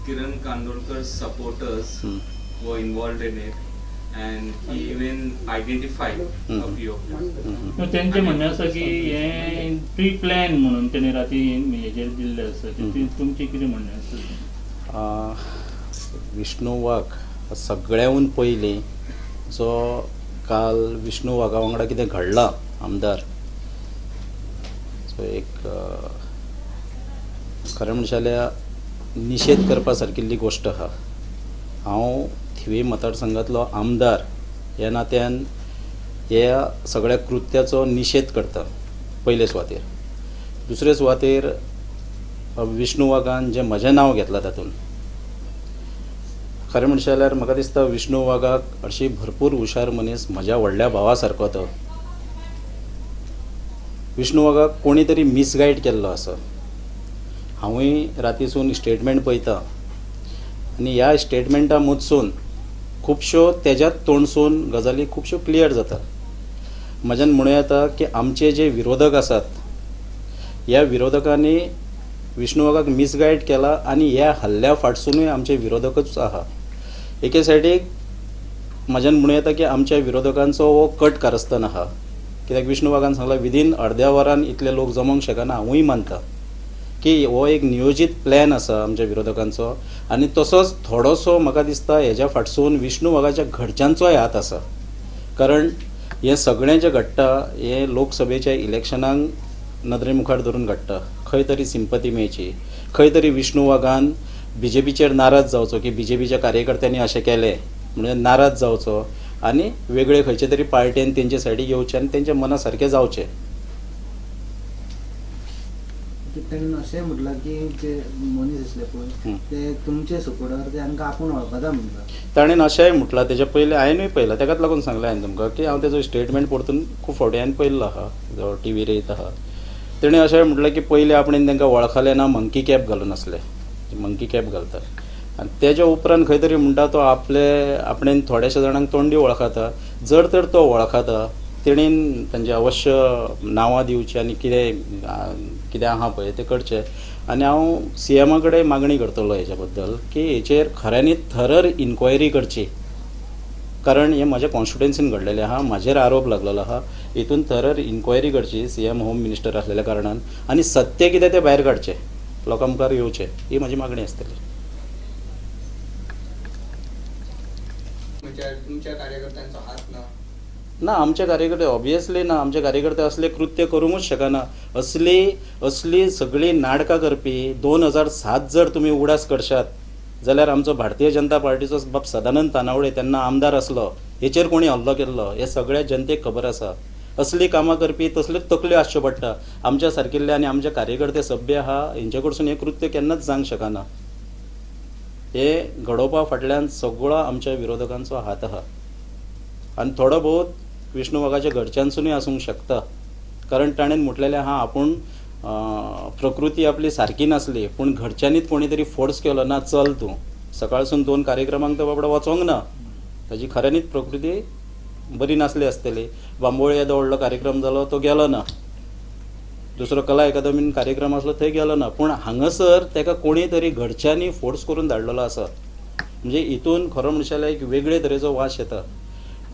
Kiran Kandolkar's supporters were involved in it, and he even identified a few of them. त्यांचे म्हणणे आसा की हे प्री प्लॅन म्हणून त्यांनी राती हेजेर दिल्ले आसा. तुमचे कितें म्हणणे आसा? विष्णू वाघ सगळ्याहून पयलीं जो काल विष्णू वाघा वांगडा कितें घडलां आमदार, सो एक खरें म्हणचे जाल्यार निशेध करपा सारकिल्ली गोश्ट आहा. हांव थिवी मतदारसंघातलो आमदार ह्या नात्यान ह्या सगळ्या कृत्याचो निशेध करता पयले सुवातेर. दुसरे सुवातेर विष्णू वाघान जें म्हजें नांव घेतलां तातूंत, खरें म्हणचे जाल्यार म्हाका दिसता विष्णू वाघाक हरशी भरपूर हुशार मनीस, म्हज्या व्हडल्या भावा सारको तो. विष्णू वाघाक कोणी तरी मिसगायड केल्लो आसा. हांवूय रातीसून स्टेटमेंट पळयता आनी ह्या स्टेटमेंटा मदसून खुबश्यो तेज्याच तोंडसून गजाली खुबश्यो क्लियर जाता. म्हज्यान म्हणूं येता की आमचे जे विरोधक आसात, ह्या विरोधकांनी विष्णू वाघाक मिसगायड केला आनी ह्या हल्ल्या फाटसूनूय आमचे विरोधकच आहा. एके सायडीक म्हज्यान म्हणूं येता की आमच्या विरोधकांचो हो कट कारस्थान आहा. कित्याक विष्णू वाघान सांगलां विदीन अर्द्या वरान इतले लोक जमोंक शकना. हांवूय मानता की हो एक नियोजीत प्लॅन आसा आमच्या विरोधकांचो, आनी तसोच थोडोसो म्हाका दिसता हेज्या फाटसून विष्णू वाघाच्या घरच्यांचोय हात आसा. कारण हें सगळें जें घडटा हें लोकसभेच्या इलेक्शनाक नदरे मुखार धरून घडटा. खंय तरी सिंपती मेळची, खंय तरी विष्णू वाघान BJPचेर नाराज जावचो की BJPच्या कार्यकर्त्यांनी अशें केलें म्हणून नाराज जावचो आनी वेगळे खंयचे तरी पार्टेन तेंचे सायडीक येवचें आनी तेंचें मना सारकें जावचें. ताणें अशें म्हटलां की जे मनीस आसले पळय ते तुमचे सपोर्टर ते आमकां आपूण वळखता म्हणटा. ताणें अशेंय म्हटलां. तेच्या पयलीं हांवेंनूय पळयलां, ताकाच लागून सांगलें हांवें तुमकां की हांव तेजो स्टेटमेंट परतून खूब फावटी हांवें पळयल्लो आहा, जो टीव्हीर येता आहा. तेणें अशें म्हटलें की पयलीं आपणें तांकां वळखलें ना मंकी कॅप घालून आसले, मंकी कॅप घालता. आनी तेज्या उपरांत खंय तरी म्हणटा तो आपणें थोड्याशा जाणांक तोंडी वळखता. जर तर तो वळखता तेणीन तांचे अवश्य नांवां दिवचीं आनी कितें आहा पळय तें करचें. आनी हांव CMा कडेन मागणी करतलो हेच्या बद्दल की हेचेर खऱ्यांनीच थरर इन्क्वायरी करची. कारण हें म्हज्या कॉन्स्टिट्युएन्सीन घडलेलें आहा, म्हाजेर आरोप लागलेलो आहा. हितून थरर इन्क्वायरी करची CM होम मिनिस्टर आसलेल्या कारणान, आनी सत्य कितें तें भायर काडचें, लोकां मुखार येवचें, ही म्हजी मागणी आसतली. तुमच्या कार्यकर्त्यांचो हात ना, आमचे कार्यकर्ते ऑब्वियसली ना. आमचे कार्यकर्ते असले कृत्य करूंकच शकना. असली सगळी नाटकां करपी 2007 जर तुमी उडास करशात जाल्यार आमचो भारतीय जनता पार्टीचो बाब सदानंद तानावडे तेन्ना आमदार आसलो, हेचेर कोणी हल्लो केल्लो हे सगळ्या जनतेक खबर आसा. असली कामां करपी तसल्योच तकल्यो आसच्यो पडटा. आमच्या सारकिल्ले आनी आमचे कार्यकर्ते सभ्य आहा हेंचे कडसून हें कृत्य केन्नाच जावंक शकना. हे घडोवपा फाटल्यान सगळो आमच्या विरोधकांचो हात आहा. आनी थोडो बहुत विष्णू वाघाच्या घरच्यांसूनय आसूंक शकता. कारण ताणें म्हटलेलें आहा आपूण प्रकृती आपली सारकी नासली पूण घरच्यांनीच कोणी तरी फोर्स केलो ना चल तूं. सकाळसून 2 कार्यक्रमांक तो बाबडो वचोंक ना. ताजी खऱ्यांनीच प्रकृती बरी नासली आसतली. बांबोळे येदो व्हडलो कार्यक्रम जालो तो गेलो ना. दुसरो कला अकादमीन कार्यक्रम आसलो थंय गेलो ना. पूण हांगासर ताका कोणी तरी घरच्यांनी फोर्स करून धाडलेलो आसा. म्हणजे हितून खरो म्हणचे जाल्यार एक वेगळे तरेचो वास येता.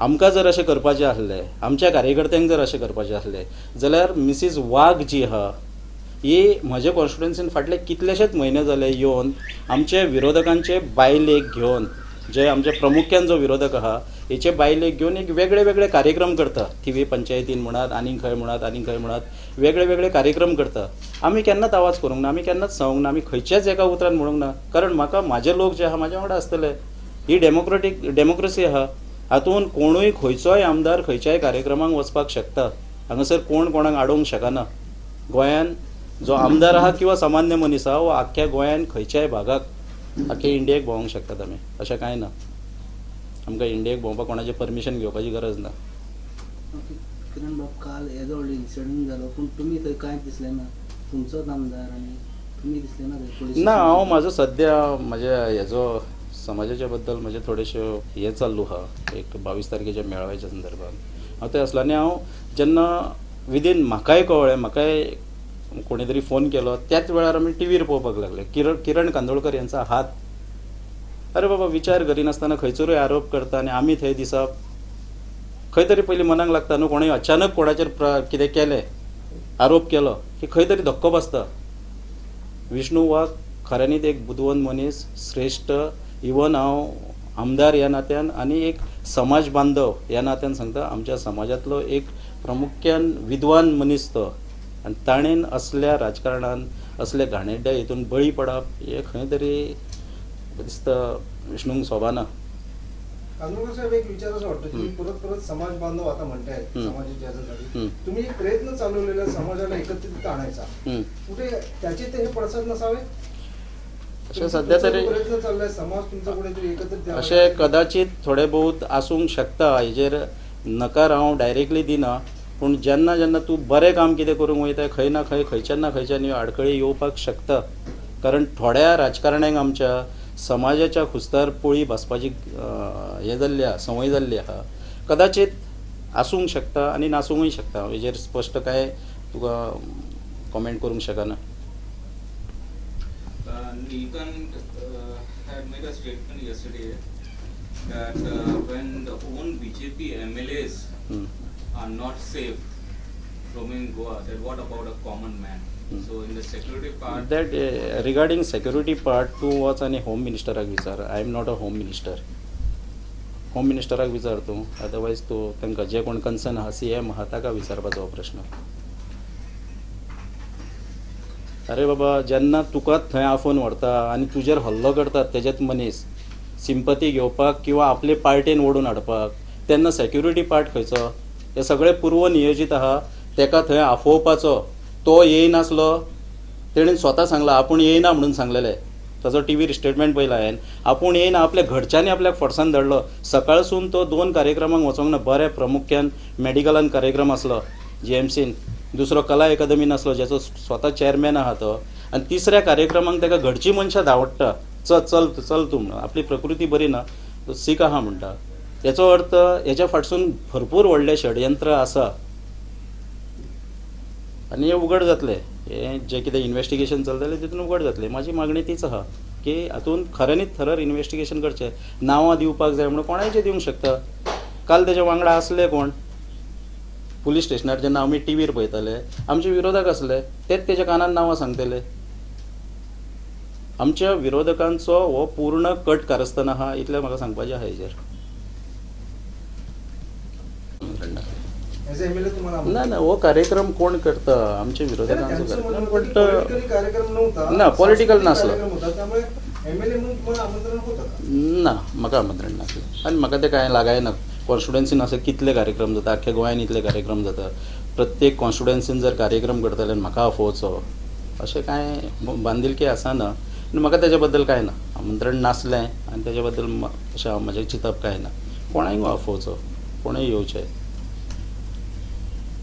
आमकां जर अशें करपाचें आसलें, आमच्या कार्यकर्त्यांक जर अशें करपाचें आसलें जाल्यार मिसीस वाघ जी आहा ही म्हज्या कॉन्स्टिट्युएन्सीन फाटले कितलेशेच म्हयने जाले येवन आमचे विरोधकांचे बायलेक घेवन, जे आमचे प्रमुख्यान जो विरोधक आहा हेचे बायलेक घेवन एक वेगळे वेगळे कार्यक्रम करता. थिवी पंचायतीन म्हणात, आनीक खंय म्हणात वेगळे वेगळे कार्यक्रम करता. आमी केन्नाच आवाज करूंक ना, आमी केन्नाच सांगूंक ना, आमी खंयच्याच एका उतरान म्हणूंक ना. कारण म्हाका म्हाजे लोक जे आहा म्हाज्या वांगडा आसतले. ही डेमोक्रेसी आहा. हातून कोणूय खंयचोय आमदार खंयच्याय कार्यक्रमांक वचपाक शकता. हांगासर कोण कोणाक आडोवंक शकना. गोंयान जो आमदार आहा किंवा सामान्य मनीस आहा वो आख्ख्या गोंयान खंयच्याय भागाक आख्ख्या इंडियेक भोंवंक शकतात आमी. अशें कांय ना. आमकां इंडियेक भोंवपाक कोणाचें परमिशन घेवपाची गरज ना. किरण बाब काल येदो व्हडलो इन्सिडंट जालो पूण तुमी थंय कांयच दिसलें ना. तुमचोच आमदार आनी तुमी दिसले ना थंय. ना, हांव म्हाजो सद्या म्हाज्या हेजो समाजाच्या बद्दल म्हजे थोडेशे हे चालू आहा. एक 22 तारखेच्या मेळाव्याच्या संदर्भात हांव थंय आसलो आनी हांव जेन्ना विदीन म्हाकाय कळ्ळें, म्हाकाय कोणी तरी फोन केलो त्याच वेळार आमी टीव्हीर पळोवपाक लागले किरण कांदोळकर यांचा हात अरे बाबा विचार करिनासतना खंयसरूय आरोप करता आनी आमी थंय दिसप खंय तरी पयलीं मनाक लागता न्हू कोणें अचानक कोणाचेर कितें केलें आरोप केलो की खंय तरी धक्को बसता. विष्णू वाघ खऱ्यांनीच एक बुदवंत मनीस श्रेष्ठ. इवन हांव आमदार ह्या नात्यान आनी एक समाज बांधव ह्या नात्यान सांगता आमच्या समाजांतलो एक प्रामुख्यान विद्वान मनीस तो. आनी ताणेन असल्या राजकारणान असले घाणेड्या हितून बळी पडप हे खंय तरी दिसता विष्णूंक शोभना. कांदोळकर साहेब एक विचार असं वाटतं तुम्ही परत परत समाज बांधव आता म्हणताय समाजाच्या ह्याच्यासाठी तुम्ही एक प्रयत्न चालवलेला समाजाला एकत्रित आणायचा कुठे त्याचे ते हे पडसाद नसावे अशें सध्या तरी प्रयत्न चाललाय समाज तुमचा कुठेतरी एकत्रित अशें कदाचित थोडे बहुत आसूंक शकता. हेजेर नकार हांव डायरेक्टली दिना पूण जेन्ना जेन्ना तूं बरें काम कितें करूंक वयता खंय ना खंयच्यान आडखळी येवपाक शकता. कारण थोड्या राजकारण्यांक आमच्या समाजाच्या खुस्तार पोळी भासपाची हे जाल्ली आहा संवय जाल्ली आहा. कदाचित आसूंक शकता आनी नासूंकय शकता. हेजेर स्पश्ट कांय तुका कॉमेंट करूंक शकना. Nilkant had made a statement yesterday that when the own BJP MLAs are not safe roaming Goa, then what about a common man? So in the security part. That regarding security part, तूं वच आनी home मिनिस्टराक विचार. I am not a home minister. Home मिनिस्टराक विचार तूं. Otherwise तूं तांकां जे कोण कन्सर्न आहा CM आहा ताका विचारपाचो प्रश्न. अरे बाबा जेन्ना तुकाच थंय आफोवन व्हरता आनी तुजेर हल्लो करतात तेजेच मनीस सिंपती घेवपाक किंवा आपले पार्टेन ओडून हाडपाक तेन्ना सेक्युरिटी पार्ट खंयचो. हे सगळे पूर्व नियोजीत आहा. तेका थंय आफोवपाचो तो येयनासलो. तेणेन स्वता सांगला आपूण येयना म्हणून सांगलेले. ताचो TV स्टेटमेंट पयला हांवें. आपूण येयना आपल्या घरच्यांनी आपल्याक फोर्सान धाडलो. सकाळसून तो 2 कार्यक्रमांक वचोंक ना. बरें प्रामुख्यान मेडिकलान कार्यक्रम आसलो GMCन. दुसरो कला अकादमीन आसलो जेचो स्वता चेअरमॅन आहा तो. आनी तिसऱ्या कार्यक्रमांक ताका घरची मनशां धांवडटा चल तूं म्हणून. आपली प्रकृती बरी ना तो सीक आहा म्हणटा. हेचो अर्थ हेच्या फाटसून भरपूर व्हडलें षडयंत्र आसा आनी हें उघड जातलें. हें जें कितें इन्वेस्टिगेशन चलतलें तितून उघड जातलें. म्हाजी मागणी तीच आहा की हातून खऱ्यांनीच थरर इन्वेस्टिगेशन करचें. नांवां दिवपाक जाय म्हणून कोणायचें दिवंक शकता. काल तेजे वांगडा आसले कोण पुलीस स्टेशनार जेन्ना आमी टीव्हीर पळयताले आमचे विरोधक आसले तेच तेच्या कानान नांवां सांगतले. आमच्या विरोधकांचो हो पूर्ण कट कारस्थान आहा इतलें म्हाका सांगपाचें आहा हेजेर. ना हो कार्यक्रम कोण करता आमच्या विरोधकांचो बट ना पॉलिटिकल नासलो ना म्हाका आमंत्रण नासलें आनी म्हाका तें कांय लागायना. कॉन्स्टिट्युएन्सीन असे कितले कार्यक्रम जाता अख्ख्या गोंयान इतले कार्यक्रम जाता. प्रत्येक कॉन्स्टिट्युएन्सीन जर कार्यक्रम करतले म्हाका आफोवचो अशें कांय बांदिलकी आसना आनी म्हाका तेच्या बद्दल कांय ना. आमंत्रण नासलें आनी तेच्या बद्दल अशें हांव म्हजें चिंतप कांय ना. कोणाय आफोवचो कोणूय येवचें.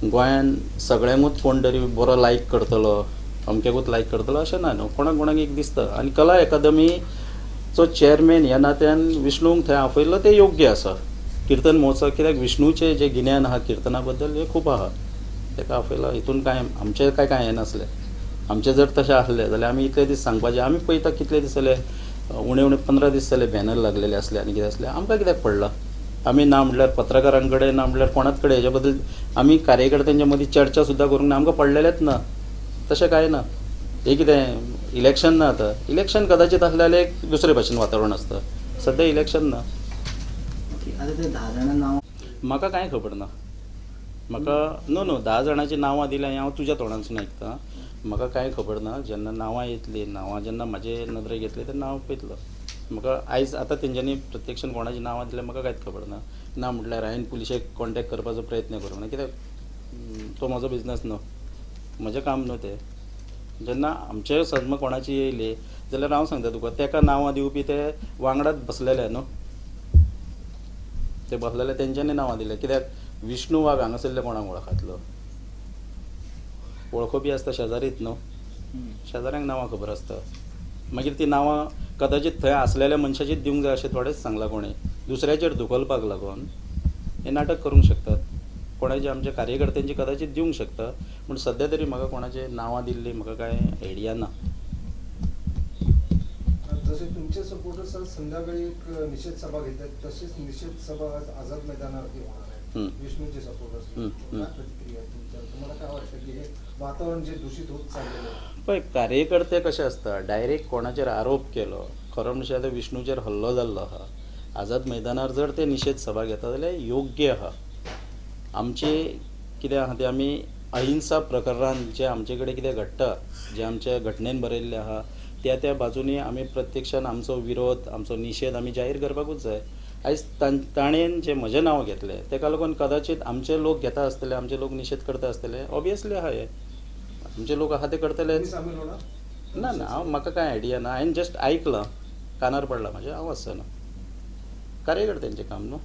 गोंयान सगळ्यांकूच कोण तरी बरो लायक करतलो अमक्याकूच लायक करतलो अशें ना न्हू. कोणाक एक दिसता. आनी कला अकादमीचो चेअरमॅन ह्या नात्यान विष्णूंक थंय आफयल्लो तें योग्य आसा. कीर्तन महोत्सव कित्याक विष्णूचें जें गिन्यान आहा किर्तना बद्दल हें खूब आहा. ताका आफयला हितून कांय आमचें कांय हें नासलें. आमचें जर तशें आसलें जाल्यार आमी इतले दीस सांगपाचें. आमी पळयता कितले दीस जाले उणे 15 दीस जाले बॅनर लागलेले असले आनी कितें असलें. आमकां कित्याक पडलां. आमी ना म्हणल्यार पत्रकारां कडेन ना म्हणल्यार कोणाच कडेन हेच्या बद्दल आमी कार्यकर्त्यांच्या मदीं चर्चा सुद्दां करूंक ना. आमकां पडलेलेंच ना. तशें कांय ना. हे कितें इलेक्शन ना आतां. इलेक्शन कदाचित आसलें जाल्यार एक दुसरे भाशेन वातावरण आसता. सद्या इलेक्शन ना. म्हाका कांय खबर ना. म्हाका नो 10 जाणांची नांवां दिल्यां हांव तुज्या तोंडानसून आयकतां. म्हाका कांय खबर ना. जेन्ना नांवां येतलीं नांवां जेन्ना म्हाजे नदरेक येतलीं तेन्ना हांव पळयतलो. म्हाका आयज आतां तेंच्यांनी प्रत्यक्षान कोणाची नांवां दिल्यां म्हाका कांयच खबर ना. ना म्हटल्यार हांवें पुलिशेक कॉन्टेक्ट करपाचो प्रयत्न करूंक ना. कित्याक तो म्हजो बिजनस न्हू. म्हजें काम न्हू तें. जेन्ना आमचे सजमा कोणाची येयली जाल्यार हांव सांगता तुका तेका नांवां दिवपी ते वांगडाच बसलेले न्हू. ते बसलेले तेंच्यांनी नांवां दिलें. कित्याक विष्णू वाघ हांगासरले कोणाक वळखातलो. वळखोवपी आसता शेजारीच न्हू. शेजाऱ्यांक नांवां खबर आसता. मागीर ती नांवां कदाचित थंय आसलेल्या मनशाचीच दिवंक जाय अशें थोडेच सांगलां कोणें. दुसऱ्याचेर धुकलपाक लागून हे नाटक करूंक शकतात. कोणाचे आमच्या कार्यकर्त्यांची कदाचित दिवंक शकता. पूण सद्या तरी म्हाका कोणाचे नांवां दिल्ली म्हाका कांय आयडिया ना. जसे तुमचे सपोर्टर्स आज संध्याकाळी एक निषेध सभा घेत आहेत, तसेच निषेध सभा आज आझाद मैदानावरती होणार आहे. विष्णूचे सपोर्टर्स काय प्रतिक्रिया आहे तुमच्या? तुम्हाला काय वाटतं की हे वातावरण जे दूषित होत चाललेलं आहे? पळय कार्यकर्ते कशे असता, डायरेक्ट कोणाचेर आरोप केलो, खरो म्हणजे आतां विष्णूचेर हल्लो जाल्लो आहा, आझाद मैदानार जर ते निषेध सभा घेता जाल्यार योग्य आहा. आमचे कितें आहा तें आमी अहिंसा प्रकरणान जे आमचे कडेन कितें घडटा, जे आमच्या घटनेन बरयल्लें आहा त्या बाजूनी आमी प्रत्यक्षान आमचो विरोध, आमचो निषेध आमी जाहीर करपाकूच जाय. आयज ताणें जें म्हजें नांव घेतलें तेका लागून कदाचित आमचे लोक घेता आसतले, आमचे लोक निषेध करता आसतले, ऑबियसली आहा हे आमचे लोक आहा ते करतले. तुम्ही सामील होणार? ना हांव म्हाका कांय आयडिया ना, हांवें जस्ट आयकलां, कानार पडलां म्हाज्या, हांव वचना. कार्यकर्त्यांचें काम न्हू.